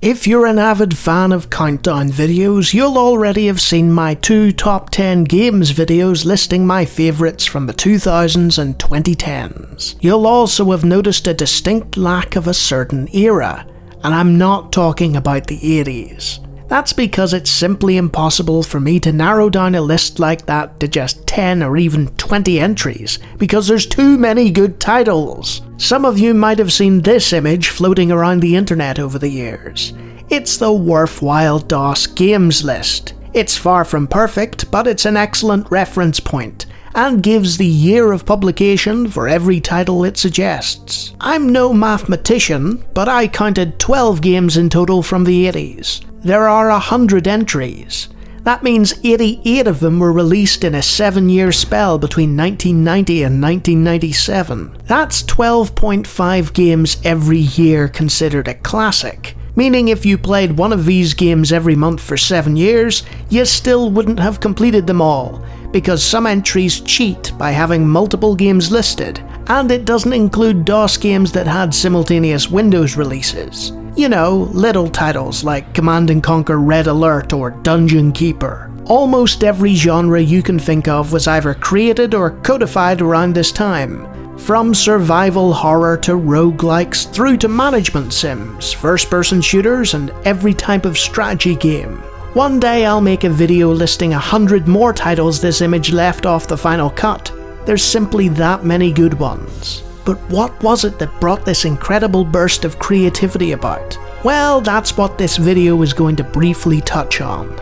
If you're an avid fan of countdown videos, you'll already have seen my 2 top 10 games videos listing my favourites from the 2000s and 2010s. You'll also have noticed a distinct lack of a certain era, and I'm not talking about the 80s. That's because it's simply impossible for me to narrow down a list like that to just 10 or even 20 entries, because there's too many good titles. Some of you might have seen this image floating around the internet over the years. It's the Worthwhile DOS Games list. It's far from perfect, but it's an excellent reference point, and gives the year of publication for every title it suggests. I'm no mathematician, but I counted 12 games in total from the 80s. There are 100 entries. That means 88 of them were released in a 7-year spell between 1990 and 1997. That's 12.5 games every year considered a classic, meaning if you played one of these games every month for 7 years, you still wouldn't have completed them all, because some entries cheat by having multiple games listed, and it doesn't include DOS games that had simultaneous Windows releases. You know, little titles like Command & Conquer Red Alert or Dungeon Keeper. Almost every genre you can think of was either created or codified around this time. From survival horror to roguelikes through to management sims, first-person shooters, and every type of strategy game. One day I'll make a video listing 100 more titles this image left off the final cut. There's simply that many good ones. But what was it that brought this incredible burst of creativity about? Well, that's what this video is going to briefly touch on.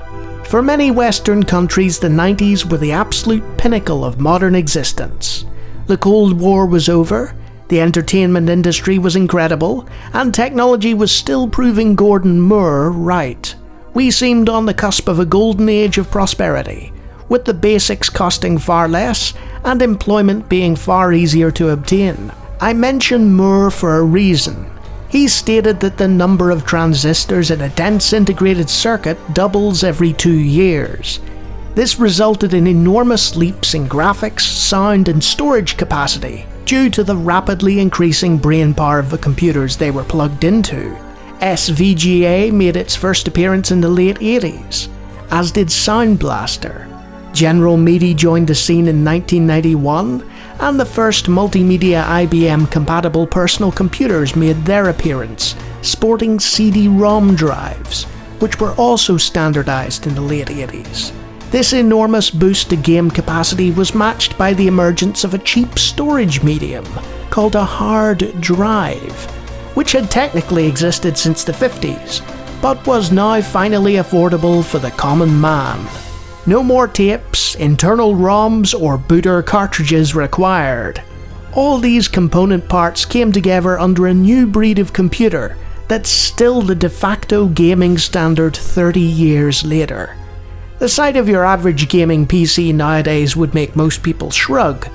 For many Western countries, the 90s were the absolute pinnacle of modern existence. The Cold War was over, the entertainment industry was incredible, and technology was still proving Gordon Moore right. We seemed on the cusp of a golden age of prosperity, with the basics costing far less and employment being far easier to obtain. I mention Moore for a reason. He stated that the number of transistors in a dense integrated circuit doubles every 2 years. This resulted in enormous leaps in graphics, sound, and storage capacity due to the rapidly increasing brainpower of the computers they were plugged into. SVGA made its first appearance in the late 80s, as did Sound Blaster. General Meaty joined the scene in 1991, and the first multimedia IBM-compatible personal computers made their appearance, sporting CD-ROM drives, which were also standardized in the late 80s. This enormous boost to game capacity was matched by the emergence of a cheap storage medium called a hard drive, which had technically existed since the 50s, but was now finally affordable for the common man. No more tapes, internal ROMs, or booter cartridges required. All these component parts came together under a new breed of computer that's still the de facto gaming standard 30 years later. The sight of your average gaming PC nowadays would make most people shrug,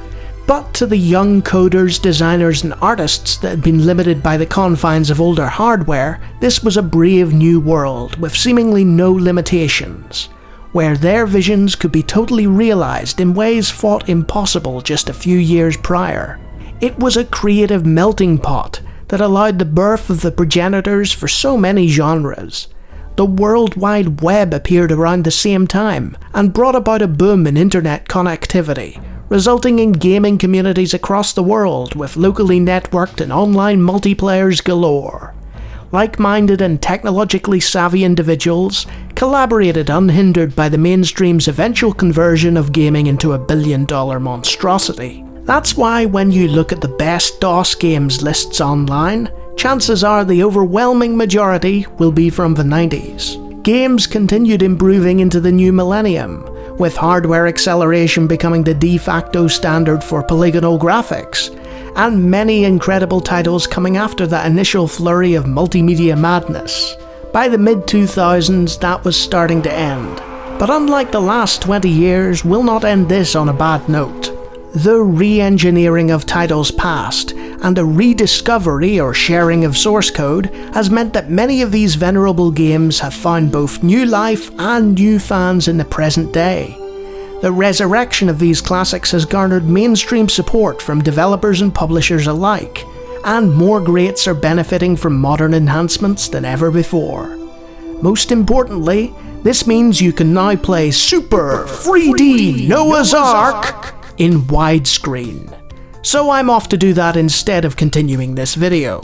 but to the young coders, designers, and artists that had been limited by the confines of older hardware, this was a brave new world with seemingly no limitations, where their visions could be totally realized in ways thought impossible just a few years prior. It was a creative melting pot that allowed the birth of the progenitors for so many genres. The World Wide Web appeared around the same time and brought about a boom in internet connectivity, resulting in gaming communities across the world with locally networked and online multiplayers galore. Like-minded and technologically savvy individuals collaborated unhindered by the mainstream's eventual conversion of gaming into a billion-dollar monstrosity. That's why when you look at the best DOS games lists online, chances are the overwhelming majority will be from the 90s. Games continued improving into the new millennium, with hardware acceleration becoming the de facto standard for polygonal graphics, and many incredible titles coming after that initial flurry of multimedia madness. By the mid-2000s, that was starting to end, but unlike the last 20 years, we'll not end this on a bad note. The re-engineering of titles past, and a rediscovery or sharing of source code has meant that many of these venerable games have found both new life and new fans in the present day. The resurrection of these classics has garnered mainstream support from developers and publishers alike, and more greats are benefiting from modern enhancements than ever before. Most importantly, this means you can now play Super 3D Noah's Ark in widescreen. So I'm off to do that instead of continuing this video.